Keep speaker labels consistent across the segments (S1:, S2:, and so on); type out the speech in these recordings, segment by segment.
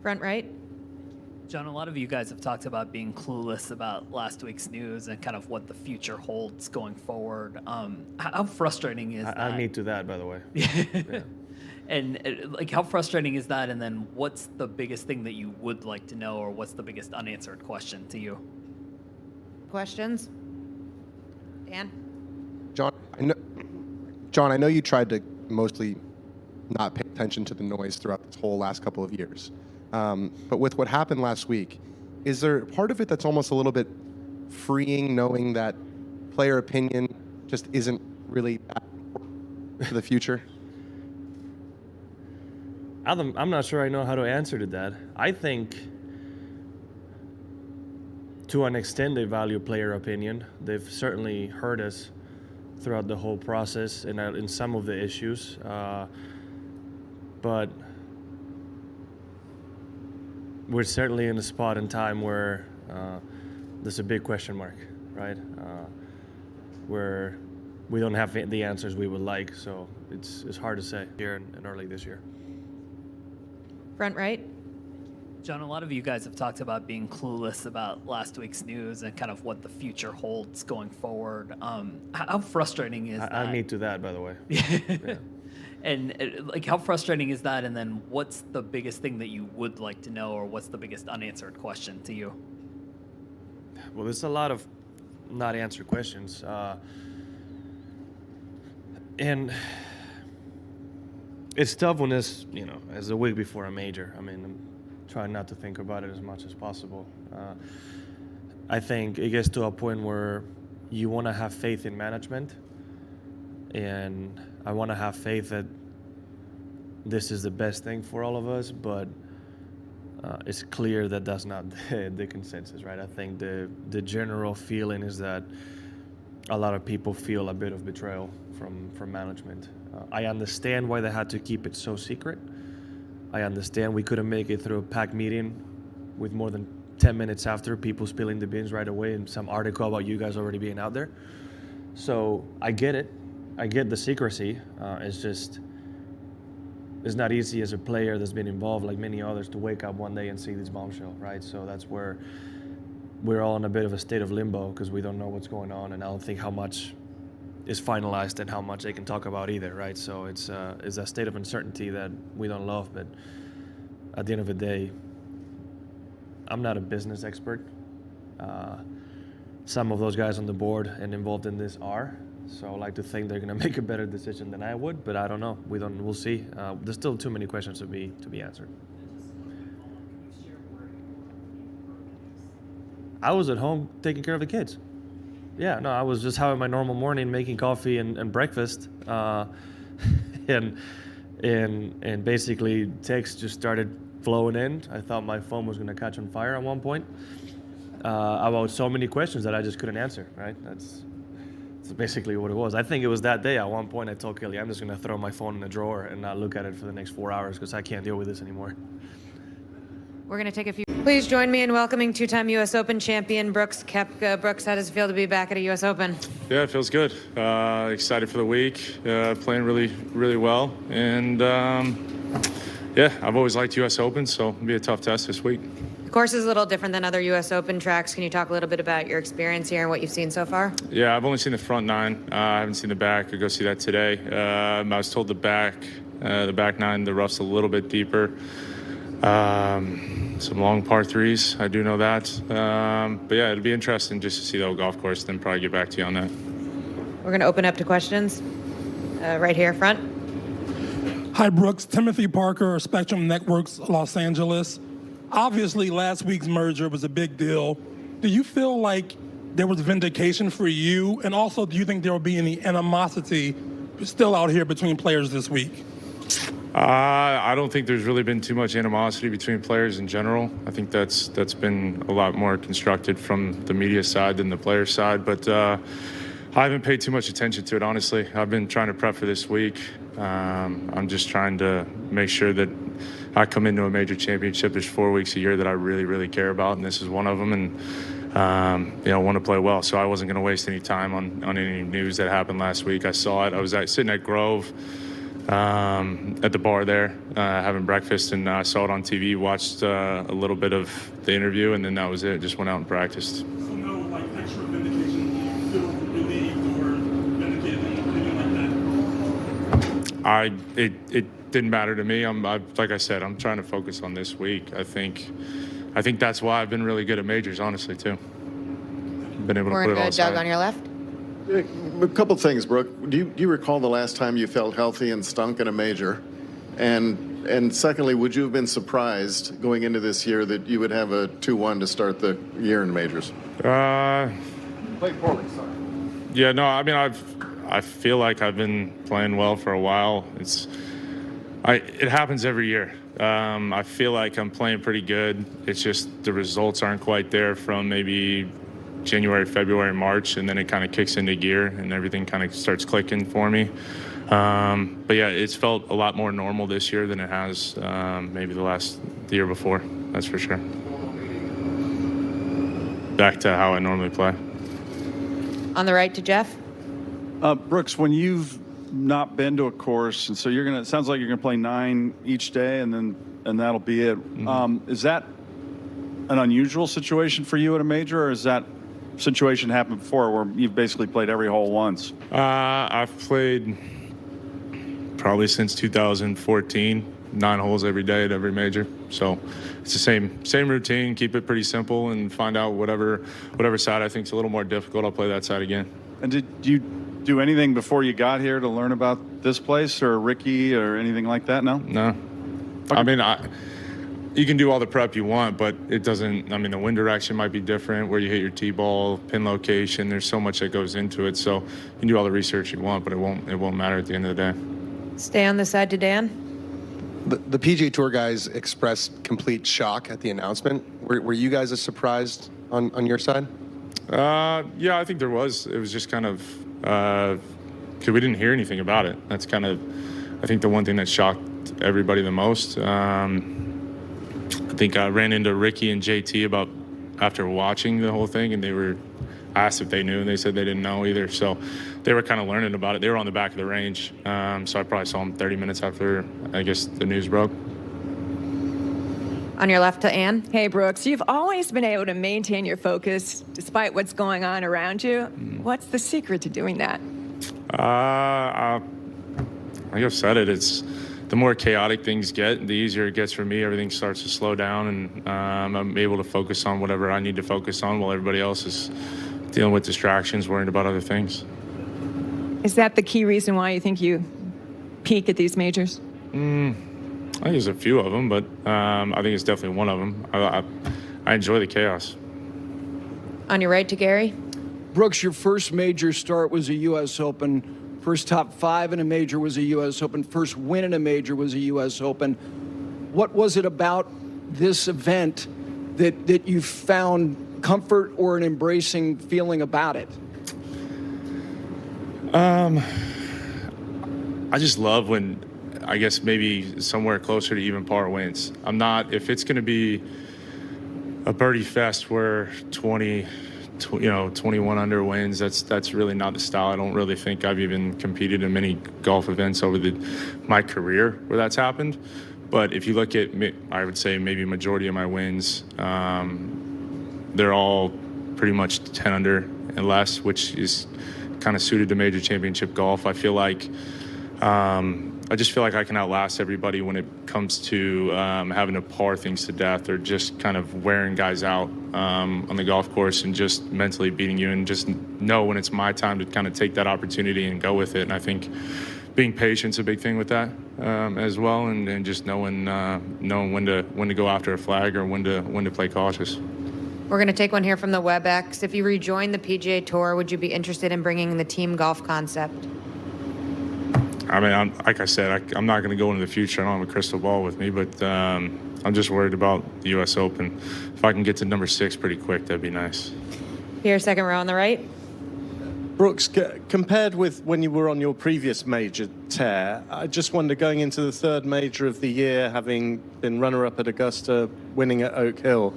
S1: Front right.
S2: John, a lot of you guys have talked about being clueless about last week's news and kind of what the future holds going forward. How frustrating is that?
S3: I'm new to that, by the way.
S2: Yeah. And like, how frustrating is that? And then what's the biggest thing that you would like to know, or what's the biggest unanswered question to you?
S1: Questions? Dan?
S4: John, I know you tried to mostly not pay attention to the noise throughout this whole last couple of years. But with what happened last week, is there part of it that's almost a little bit freeing, knowing that player opinion just isn't really that important for the future?
S3: I'm not sure I know how to answer to that. I think to an extent they value player opinion. They've certainly heard us throughout the whole process and in some of the issues. But we're certainly in a spot in time where there's a big question mark, right? Where we don't have the answers we would like, so it's hard to say here and early this year.
S1: Front right.
S2: John, a lot of you guys have talked about being clueless about last week's news and kind of what the future holds going forward. How frustrating is that?
S3: I'm new to that, by the way.
S2: Yeah. And like, how frustrating is that? And then what's the biggest thing that you would like to know, or what's the biggest unanswered question to you?
S3: Well, there's a lot of not answered questions. And it's tough when it's, as a week before a major. I mean, I'm trying not to think about it as much as possible. I think it gets to a point where you want to have faith in management, and I want to have faith that this is the best thing for all of us, but it's clear that that's not the consensus, right? I think the general feeling is that a lot of people feel a bit of betrayal from management. I understand why they had to keep it so secret. I understand we couldn't make it through a packed meeting with more than 10 minutes after people spilling the beans right away and some article about you guys already being out there. So I get it. I get the secrecy. It's not easy as a player that's been involved like many others to wake up one day and see this bombshell, right? So that's where we're all in a bit of a state of limbo because we don't know what's going on, and I don't think how much is finalized and how much they can talk about either, right? So it's a state of uncertainty that we don't love, but at the end of the day, I'm not a business expert. Some of those guys on the board and involved in this are, so I like to think they're going to make a better decision than I would, but I don't know. We'll see. There's still too many questions to be answered. I was at home taking care of the kids. Yeah, no, I was just having my normal morning, making coffee and breakfast, and basically texts just started flowing in. I thought my phone was going to catch on fire at one point about so many questions that I just couldn't answer. Right? That's basically what it was. I think it was that day. At one point, I told Kelly, I'm just going to throw my phone in a drawer and not look at it for the next 4 hours because I can't deal with this anymore.
S1: We're going to take a few. Please join me in welcoming two-time U.S. Open champion Brooks Koepka. Brooks, how does it feel to be back at a U.S. Open?
S5: Yeah, it feels good. Excited for the week. Playing really, really well. And yeah, I've always liked U.S. Open, so it'll be a tough test this week.
S1: The course is a little different than other U.S. Open tracks. Can you talk a little bit about your experience here and what you've seen so far?
S5: Yeah, I've only seen the front nine. I haven't seen the back. I'll go see that today. I was told the back nine, the rough's a little bit deeper. Some long par threes, I do know that. But yeah, it'll be interesting just to see the whole golf course, then probably get back to you on that.
S1: We're going to open up to questions. Right here, front.
S6: Hi, Brooks. Timothy Parker, Spectrum Networks, Los Angeles. Obviously, last week's merger was a big deal. Do you feel like there was vindication for you? And also, do you think there will be any animosity still out here between players this week?
S5: I don't think there's really been too much animosity between players in general. I think that's been a lot more constructed from the media side than the player side. But I haven't paid too much attention to it, honestly. I've been trying to prep for this week. I'm just trying to make sure that I come into a major championship. There's 4 weeks a year that I really, really care about, and this is one of them. And want to play well. So I wasn't going to waste any time on any news that happened last week. I saw it. I was sitting at Grove. at the bar there, having breakfast, and I saw it on TV, watched a little bit of the interview, and then that was it. Just went out and practiced.
S6: So no, like, extra vindication, do you feel relieved or vindicated, anything like that?
S5: It didn't matter to me. Like I said, I'm trying to focus on this week. I think that's why I've been really good at majors, honestly, too. Been able to
S1: We're
S5: put it
S1: going
S5: all
S1: to Doug
S5: aside.
S1: on your left.
S7: A couple things, Brooke. Do you recall the last time you felt healthy and stunk in a major? And secondly, would you have been surprised going into this year that you would have a 2-1 to start the year in majors? Played poorly, sorry.
S5: Yeah, no, I mean, I feel like I've been playing well for a while. It happens every year. I feel like I'm playing pretty good. It's just the results aren't quite there from maybe January, February, March, and then it kind of kicks into gear and everything kind of starts clicking for me. But yeah, it's felt a lot more normal this year than it has maybe the year before. That's for sure. Back to how I normally play.
S1: On the right to Jeff.
S8: Brooks, when you've not been to a course, and so it sounds like you're gonna play 9 each day, and that'll be it.
S5: Mm-hmm.
S8: Is that an unusual situation for you at a major, or has that situation happened before where you've basically played every hole once?
S5: I've played probably since 2014, 9 holes every day at every major. So it's the same routine. Keep it pretty simple and find out whatever side I think is a little more difficult. I'll play that side again.
S8: And did you do anything before you got here to learn about this place or Ricky or anything like that? No.
S5: No. I mean, you can do all the prep you want, but it doesn't. I mean, the wind direction might be different, where you hit your tee ball, pin location. There's so much that goes into it. So you can do all the research you want, but it won't matter at the end of the day.
S1: Stay on the side to Dan.
S4: The PGA Tour guys expressed complete shock at the announcement. Were you guys as surprised on your side?
S5: Yeah, I think there was. It was just kind of because we didn't hear anything about it. That's kind of, I think, the one thing that shocked everybody the most. I think I ran into Ricky and JT about after watching the whole thing, and they were asked if they knew, and they said they didn't know either. So they were kind of learning about it. They were on the back of the range, so I probably saw them 30 minutes after, I guess, the news broke.
S1: On your left to Ann.
S9: Hey, Brooks, you've always been able to maintain your focus despite what's going on around you. What's the secret to doing that?
S5: I think I've said it. It's the more chaotic things get, the easier it gets for me. Everything starts to slow down, and I'm able to focus on whatever I need to focus on while everybody else is dealing with distractions, worrying about other things.
S9: Is that the key reason why you think you peak at these majors?
S5: I think there's a few of them, but I think it's definitely one of them. I enjoy the chaos.
S1: On your right to Gary.
S10: Brooks, your first major start was a U.S. Open. First top 5 in a major was a U.S. Open. First win in a major was a U.S. Open. What was it about this event that you found comfort or an embracing feeling about it?
S5: I just love when, I guess, maybe somewhere closer to even par wins. If it's going to be a birdie fest where 21 under wins, that's really not the style. I don't really think I've even competed in many golf events over my career where that's happened. But if you look at, I would say maybe a majority of my wins, they're all pretty much 10 under and less, which is kind of suited to major championship golf. I just feel like I can outlast everybody when it comes to having to par things to death or just kind of wearing guys out on the golf course and just mentally beating you, and just know when it's my time to kind of take that opportunity and go with it. And I think being patient's a big thing with that as well, and just knowing when to go after a flag or when to play cautious.
S1: We're going to take one here from the WebEx. If you rejoin the PGA Tour, would you be interested in bringing the team golf concept?
S5: I mean, like I said, I'm not going to go into the future. I don't have a crystal ball with me, but I'm just worried about the U.S. Open. If I can get to number 6 pretty quick, that'd be nice.
S1: Here, second row on the right.
S11: Brooks, compared with when you were on your previous major tear, I just wonder, going into the 3rd major of the year, having been runner-up at Augusta, winning at Oak Hill,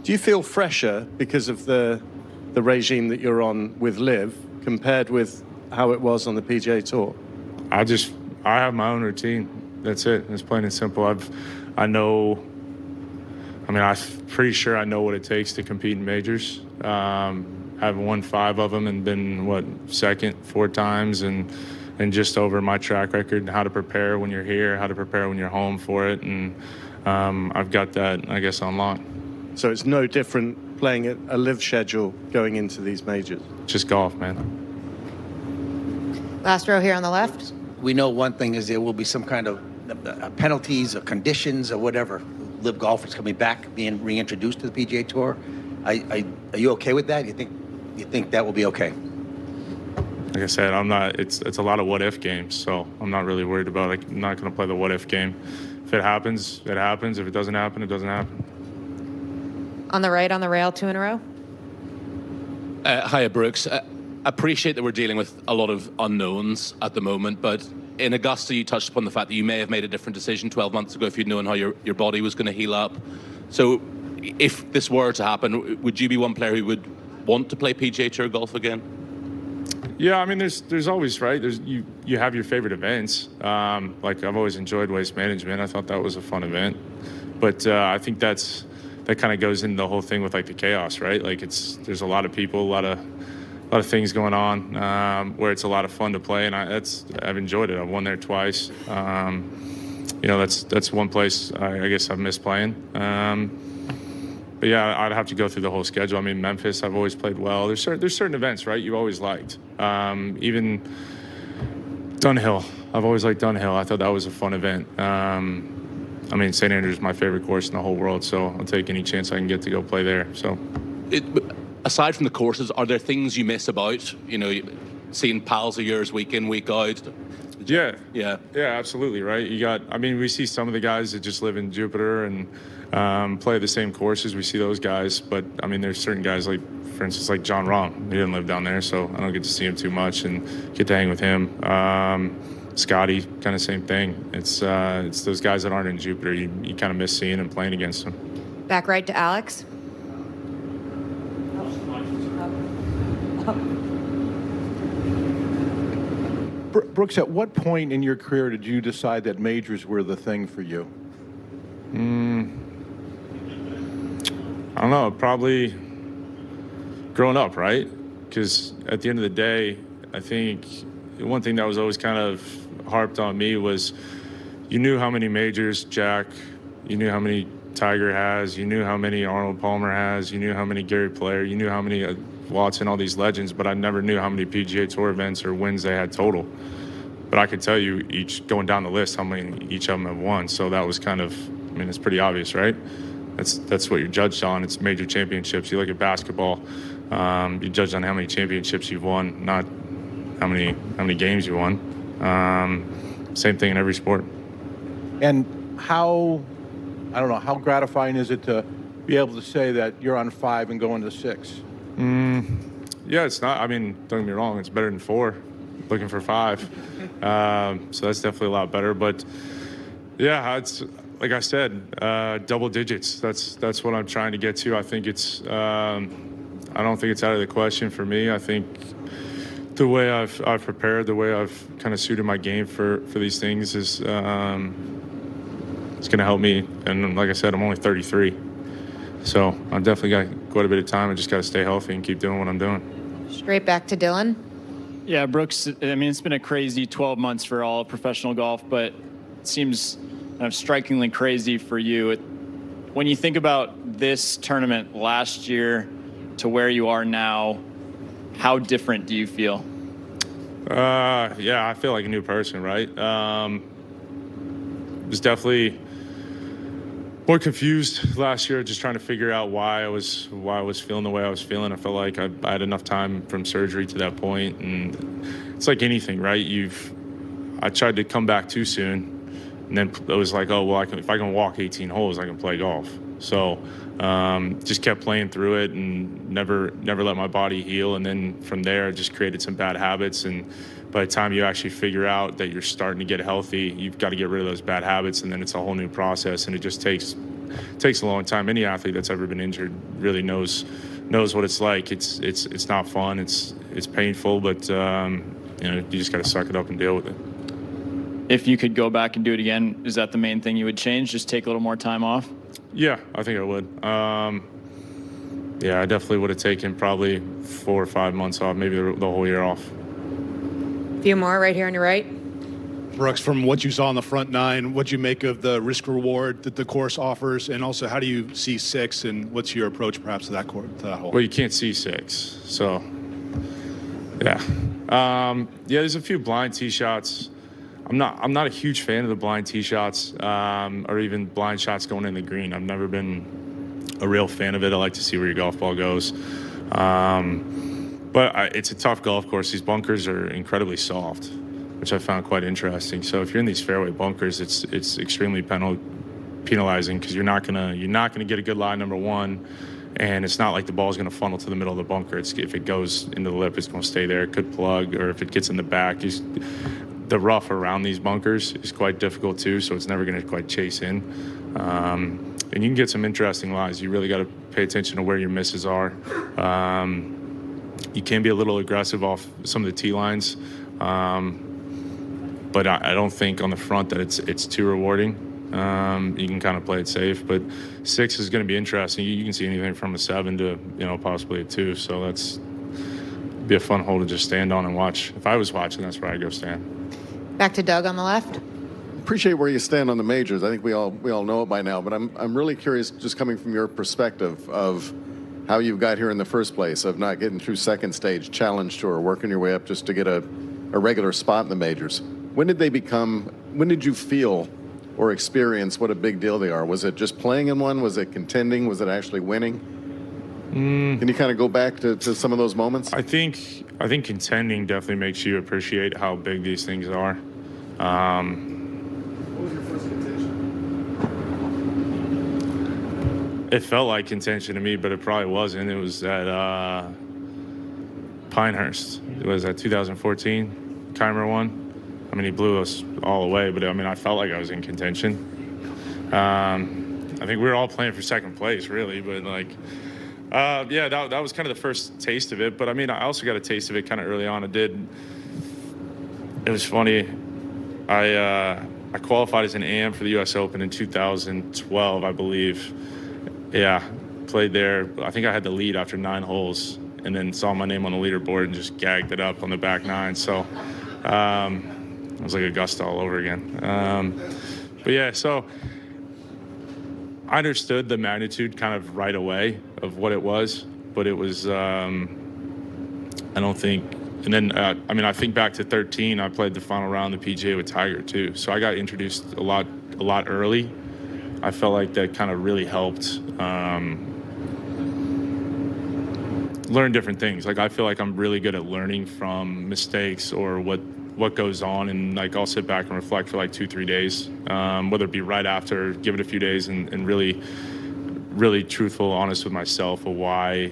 S11: do you feel fresher because of the regime that you're on with LIV compared with how it was on the PGA Tour?
S5: I just I have my own routine. That's it. It's plain and simple. I'm pretty sure I know what it takes to compete in majors. I've won 5 of them and been, second 4 times, and just over my track record, how to prepare when you're here, how to prepare when you're home for it. And I've got that, I guess, on lock.
S11: So it's no different playing a live schedule going into these majors?
S5: Just golf, man.
S1: Last row here on the left.
S12: We know one thing is there will be some kind of penalties or conditions or whatever. Live golfers coming back, being reintroduced to the PGA Tour. Are you okay with that? You think that will be okay?
S5: Like I said, I'm not. It's a lot of what if games, so I'm not really worried about it. I'm not going to play the what if game. If it happens, it happens. If it doesn't happen, it doesn't happen.
S1: On the right, on the rail, 2 in a row.
S13: Hiya, Brooks. I appreciate that we're dealing with a lot of unknowns at the moment, but in Augusta, you touched upon the fact that you may have made a different decision 12 months ago if you'd known how your body was going to heal up. So if this were to happen, would you be one player who would want to play PGA Tour golf again?
S5: Yeah, I mean, there's always, right? You have your favorite events. Like I've always enjoyed Waste Management. I thought that was a fun event, but I think that kind of goes into the whole thing with like the chaos, right? Like there's a lot of people, a lot of things going on where it's a lot of fun to play, and I've enjoyed it. I've won there twice. That's one place I guess I've missed playing. But yeah, I'd have to go through the whole schedule. I mean, Memphis, I've always played well. There's certain events, right? You always liked. Even Dunhill, I've always liked Dunhill. I thought that was a fun event. I mean, St. Andrews is my favorite course in the whole world, so I'll take any chance I can get to go play there. So,
S13: aside from the courses, are there things you miss about, seeing pals of yours week in, week out?
S5: Yeah, absolutely, right? We see some of the guys that just live in Jupiter and play the same courses. We see those guys, but I mean, there's certain guys like, for instance, like John Rahm. He didn't live down there, so I don't get to see him too much and get to hang with him. Scotty, kind of same thing. It's those guys that aren't in Jupiter. You kind of miss seeing and playing against them.
S1: Back right to Alex.
S14: Brooks, at what point in your career did you decide that majors were the thing for you?
S5: I don't know, probably growing up, right? Because at the end of the day, I think one thing that was always kind of harped on me was you knew how many majors Jack, you knew how many Tiger has, you knew how many Arnold Palmer has, you knew how many Gary Player, you knew how many Watson, all these legends, but I never knew how many PGA Tour events or wins they had total. But I could tell you each, going down the list, how many each of them have won. So that was kind of, it's pretty obvious, right? That's what you're judged on. It's major championships. You look at basketball, you judge on how many championships you've won, not how many games you won. Same thing in every sport.
S14: And how gratifying is it to be able to say that you're on 5 and going to 6?
S5: Yeah, it's not. Don't get me wrong. It's better than 4. Looking for 5. So that's definitely a lot better. But yeah, it's like I said, double digits. That's what I'm trying to get to. I think it's. I don't think it's out of the question for me. I think the way I've prepared, the way I've kind of suited my game for these things is it's going to help me. And like I said, I'm only 33. So I've definitely got quite a bit of time. I just got to stay healthy and keep doing what I'm doing.
S1: Straight back to Dylan.
S15: Yeah, Brooks, it's been a crazy 12 months for all professional golf, but it seems kind of strikingly crazy for you. When you think about this tournament last year to where you are now, how different do you feel?
S5: Yeah, I feel like a new person, right? Was definitely more confused last year, just trying to figure out why I was feeling the way I was feeling. I felt like I had enough time from surgery to that point, and it's like anything, right? I tried to come back too soon, and then it was like, oh well, if I can walk 18 holes, I can play golf. So just kept playing through it and never let my body heal. And then from there, I just created some bad habits. And by the time you actually figure out that you're starting to get healthy, you've got to get rid of those bad habits. And then it's a whole new process. And it just takes a long time. Any athlete that's ever been injured really knows what it's like. It's not fun. It's painful, but you just got to suck it up and deal with it.
S15: if you could go back and do it again, is that the main thing you would change? Just take a little more time off?
S5: Yeah, I think I would. Yeah, I definitely would have taken probably 4 or 5 months off, maybe the whole year off.
S1: A few more right here on your right.
S16: Brooks, from what you saw on the front nine, what do you make of the risk reward that the course offers, and also how do you see 6, and what's your approach perhaps to that hole?
S5: Well, you can't see 6, so yeah. Yeah, there's a few blind tee shots. I'm not a huge fan of the blind tee shots, or even blind shots going in the green. I've never been a real fan of it. I like to see where your golf ball goes. But it's a tough golf course. These bunkers are incredibly soft, which I found quite interesting. So if you're in these fairway bunkers, it's extremely penalizing because you're not gonna get a good lie, number one, and it's not like the ball's gonna funnel to the middle of the bunker. If it goes into the lip, it's gonna stay there. It could plug, or if it gets in the back, the rough around these bunkers is quite difficult too, so it's never gonna quite chase in. And you can get some interesting lies. You really got to pay attention to where your misses are. You can be a little aggressive off some of the tee lines. But I don't think on the front that it's too rewarding. You can kind of play it safe, but 6 is going to be interesting. You can see anything from a 7 to possibly a 2. So that's be a fun hole to just stand on and watch. If I was watching, that's where I'd go stand.
S1: Back to Doug on the left.
S7: Appreciate where you stand on the majors. I think we all know it by now, but I'm really curious, just coming from your perspective of how you got here in the first place, of not getting through second stage, challenge tour, working your way up just to get a regular spot in the majors. When did you feel or experience what a big deal they are? Was it just playing in one? Was it contending? Was it actually winning? Can you kind of go back to some of those moments?
S5: I think contending definitely makes you appreciate how big these things are.
S7: What was your first contention?
S5: It felt like contention to me, but it probably wasn't. It was at Pinehurst. It was at 2014, Keimer won. I mean, he blew us all away, but I mean, I felt like I was in contention. I think we were all playing for second place, really, but like, yeah, that was kind of the first taste of it. But I mean, I also got a taste of it kind of early on. It was funny. I qualified as an AM for the U.S. Open in 2012, I believe. Yeah, played there. I think I had the lead after 9 holes, and then saw my name on the leaderboard and just gagged it up on the back 9. So it was like Augusta all over again. But yeah, so I understood the magnitude kind of right away of what it was, but it was, I don't think, and then, I mean, I think back to 13, I played the final round of the PGA with Tiger too. So I got introduced a lot early. I felt like that kind of really helped learn different things. Like, I feel like I'm really good at learning from mistakes or what goes on, and like I'll sit back and reflect for like 2-3 days, whether it be right after, give it a few days, and really truthful, honest with myself of why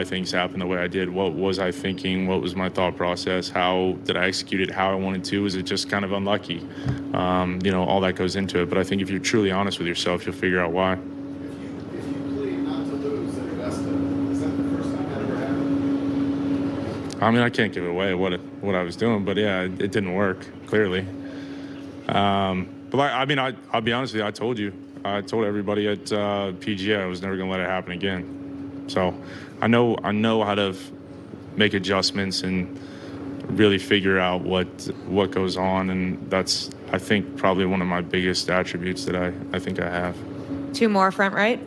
S5: things happened the way I did. What was I thinking? What was my thought process? How did I execute it how I wanted to? Was it just kind of unlucky? All that goes into it. But I think if you're truly honest with yourself, you'll figure out why.
S7: If you plead not to lose at Augusta, is that the first time that ever happened?
S5: I mean, I can't give away what I was doing, but yeah, it didn't work, clearly. But I mean, I'll be honest with you, I told everybody at PGA I was never going to let it happen again. So I know how to make adjustments and really figure out what goes on, and that's, I think, probably one of my biggest attributes that I think I have.
S1: 2 more front right.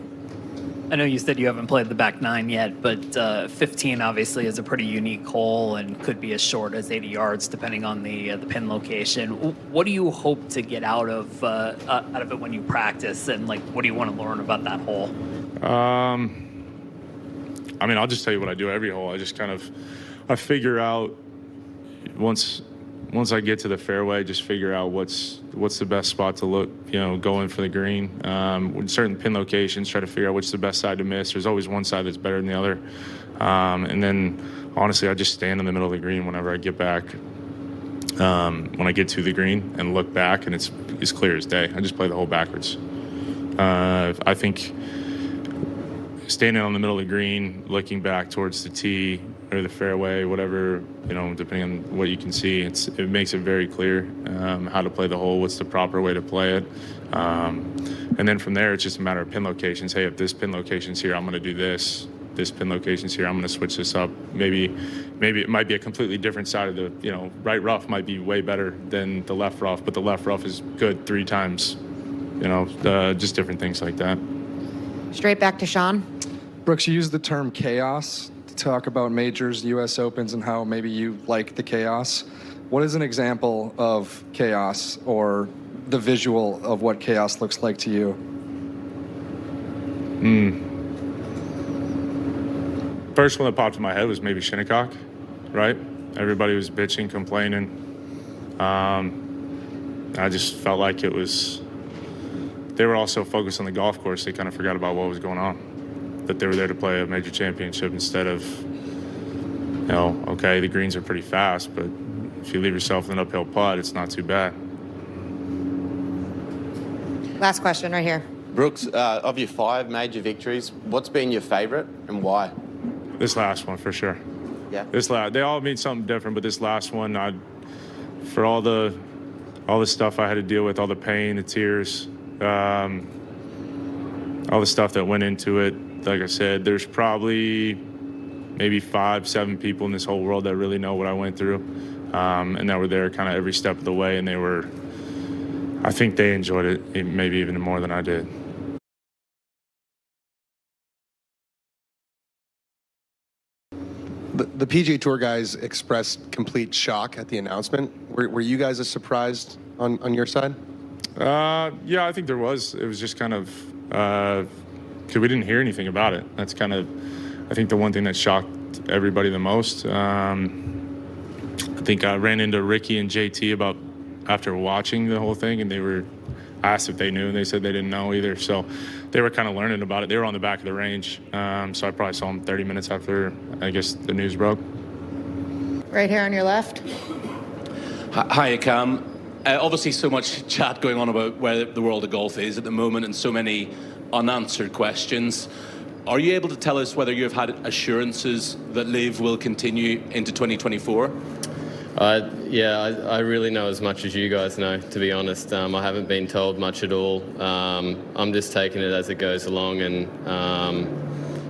S2: I know you said you haven't played the back 9 yet, but 15 obviously is a pretty unique hole and could be as short as 80 yards depending on the pin location. What do you hope to get out of it when you practice, and like what do you want to learn about that hole?
S5: I mean, I'll just tell you what I do every hole. I just I figure out once I get to the fairway, just figure out what's the best spot to look, go in for the green. With certain pin locations, try to figure out which is the best side to miss. There's always one side that's better than the other. And then, honestly, I just stand in the middle of the green whenever I get back. When I get to the green and look back, and it's as clear as day. I just play the hole backwards. I think standing on the middle of the green, looking back towards the tee, or the fairway, whatever, depending on what you can see. It makes it very clear how to play the hole, what's the proper way to play it. And then from there, it's just a matter of pin locations. Hey, if this pin location's here, I'm going to do this. This pin location's here, I'm going to switch this up. Maybe it might be a completely different side of the, right rough might be way better than the left rough, but the left rough is good 3 times. Just different things like that.
S1: Straight back to Sean.
S17: Brooks, you used the term chaos to talk about majors, U.S. Opens, and how maybe you like the chaos. What is an example of chaos or the visual of what chaos looks like to you?
S5: First one that popped in my head was maybe Shinnecock, right? Everybody was bitching, complaining. I just felt like they were all so focused on the golf course, they kind of forgot about what was going on. That they were there to play a major championship instead of, okay, the greens are pretty fast, but if you leave yourself an uphill putt, it's not too bad.
S1: Last question right here.
S18: Brooks, of your 5 major victories, what's been your favorite and why?
S5: This last one, for sure.
S18: Yeah.
S5: They all mean something different, but this last one, for all the stuff I had to deal with, all the pain, the tears, all the stuff that went into it, like I said, there's probably maybe 5-7 people in this whole world that really know what I went through, and that were there kind of every step of the way, and I think they enjoyed it maybe even more than I did.
S4: The PGA Tour guys expressed complete shock at the announcement. Were you guys as surprised on your side?
S5: Yeah, I think there was. It was just kind of because we didn't hear anything about it. That's kind of, I think, the one thing that shocked everybody the most. I think I ran into Ricky and JT after watching the whole thing, and they were asked if they knew, and they said they didn't know either. So they were kind of learning about it. They were on the back of the range, so I probably saw them 30 minutes after, I guess, the news broke.
S1: Right here on your left.
S13: Hi, Cam. Obviously, so much chat going on about where the world of golf is at the moment, and so many unanswered questions. Are you able to tell us whether you have had assurances that LIV will continue into 2024?
S19: Yeah, I really know as much as you guys know, to be honest. I haven't been told much at all. I'm just taking it as it goes along, and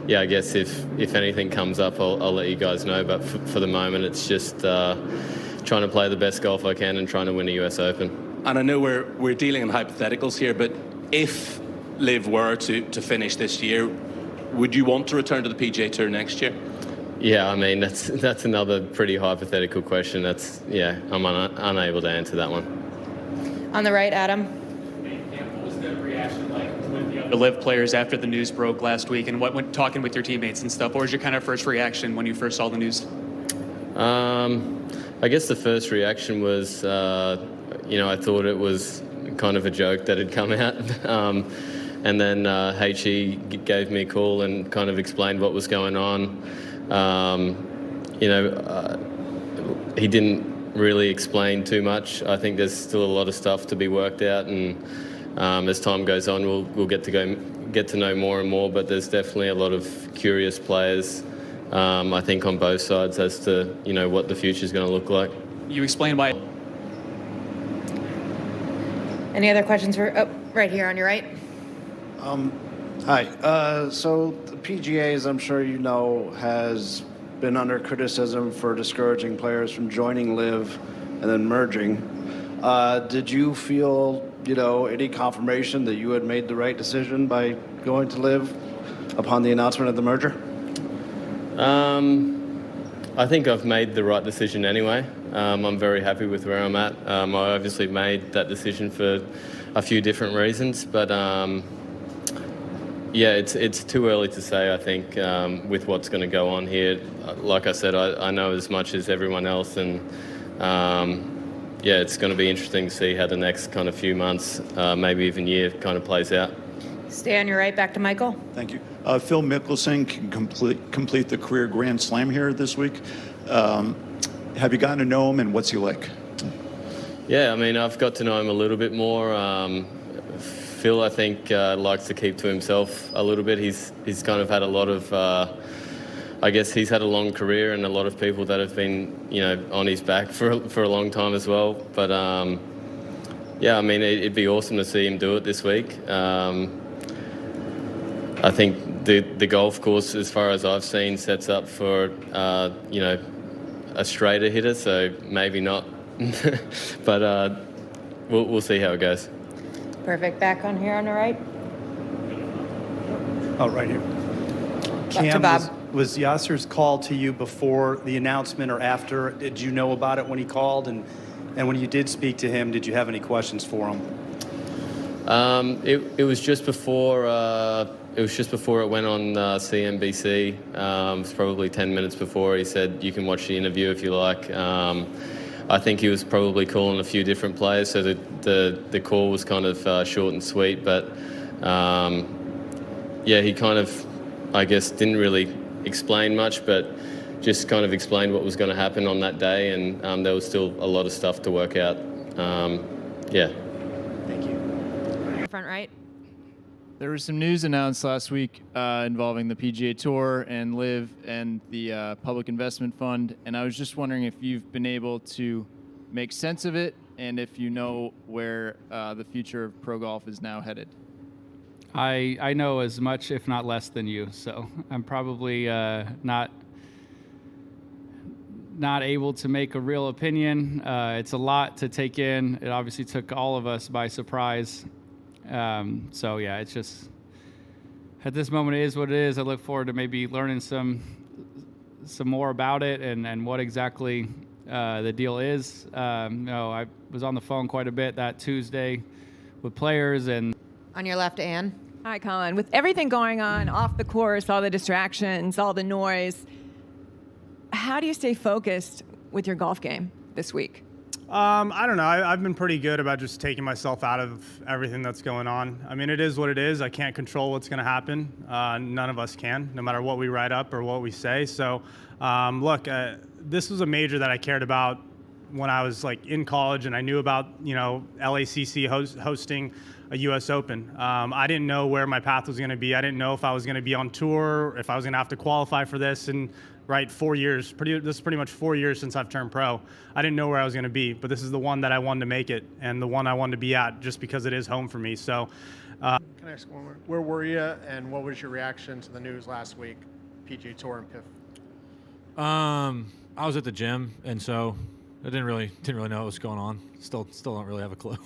S19: yeah, I guess if anything comes up, I'll let you guys know. But for the moment, it's just trying to play the best golf I can and trying to win a US Open.
S13: And I know we're dealing in hypotheticals here, but if LIV were to finish this year, would you want to return to the PGA Tour next year?
S19: Yeah, I mean, that's another pretty hypothetical question. I'm unable to answer that one.
S1: On the right, Adam.
S20: What was the reaction like with the other LIV players after the news broke last week, and when talking with your teammates and stuff? What was your kind of first reaction when you first saw the news?
S19: I guess the first reaction was, I thought it was kind of a joke that had come out. And then HE gave me a call and kind of explained what was going on. He didn't really explain too much. I think there's still a lot of stuff to be worked out, and as time goes on, we'll get to know more and more. But there's definitely a lot of curious players, I think, on both sides as to what the future is going to look like.
S20: You explained why.
S1: Any other questions for? Right here on your right.
S21: Hi. So the PGA, as I'm sure you know, has been under criticism for discouraging players from joining LIV and then merging. Did you feel, any confirmation that you had made the right decision by going to LIV upon the announcement of the merger?
S19: I think I've made the right decision anyway. I'm very happy with where I'm at. I obviously made that decision for a few different reasons, but yeah, it's too early to say, I think, with what's going to go on here. Like I said, I know as much as everyone else, and yeah, it's going to be interesting to see how the next kind of few months, maybe even year, kind of plays out.
S1: Stay on your right, back to Michael.
S22: Thank you. Phil Mickelson can complete the career Grand Slam here this week. Have you gotten to know him, and what's he like?
S19: Yeah, I mean, I've got to know him a little bit more. Phil, I think, likes to keep to himself a little bit. He's kind of had a lot of I guess he's had a long career and a lot of people that have been, on his back for a long time as well. But yeah, I mean, it'd be awesome to see him do it this week. I think the golf course, as far as I've seen, sets up for a straighter hitter, so maybe not. But we'll see how it goes.
S1: Perfect. Back on here on the right.
S3: Oh, right here.
S1: To Bob.
S3: Was Yasser's call to you before the announcement or after? Did you know about it when he called? And when you did speak to him, did you have any questions for him?
S19: It was just before. It was just before it went on CNBC. It was probably 10 minutes before. He said, "You can watch the interview if you like." I think he was probably calling a few different players, so the call was kind of short and sweet. But yeah, he kind of, I guess, didn't really explain much, but just kind of explained what was going to happen on that day, and there was still a lot of stuff to work out. Yeah.
S1: Front right.
S15: There was some news announced last week involving the PGA Tour and LIV and the Public Investment Fund, and I was just wondering if you've been able to make sense of it and if you know where the future of pro golf is now headed.
S6: I know as much, if not less, than you, so I'm probably not able to make a real opinion. It's a lot to take in. It obviously took all of us by surprise. So yeah, it's just, at this moment, it is what it is. I look forward to maybe learning some more about it and what exactly the deal is. I was on the phone quite a bit that Tuesday with players. And
S1: on your left, Ann.
S9: Hi, Colin. With everything going on off the course, all the distractions, all the noise, how do you stay focused with your golf game this week?
S23: I don't know. I've been pretty good about just taking myself out of everything that's going on. I mean, it is what it is. I can't control what's going to happen. None of us can, no matter what we write up or what we say. So, look, this was a major that I cared about when I was in college, and I knew about LACC hosting a U.S. Open. I didn't know where my path was going to be. I didn't know if I was going to be on tour, if I was going to have to qualify for this. And 4 years. This is pretty much 4 years since I've turned pro. I didn't know where I was going to be, but this is the one that I wanted to make it, and the one I wanted to be at, just because it is home for me. So,
S24: can I ask one more? Where were you, and what was your reaction to the news last week, PGA Tour and PIF?
S25: I was at the gym, and so I didn't really know what was going on. Still don't really have a clue.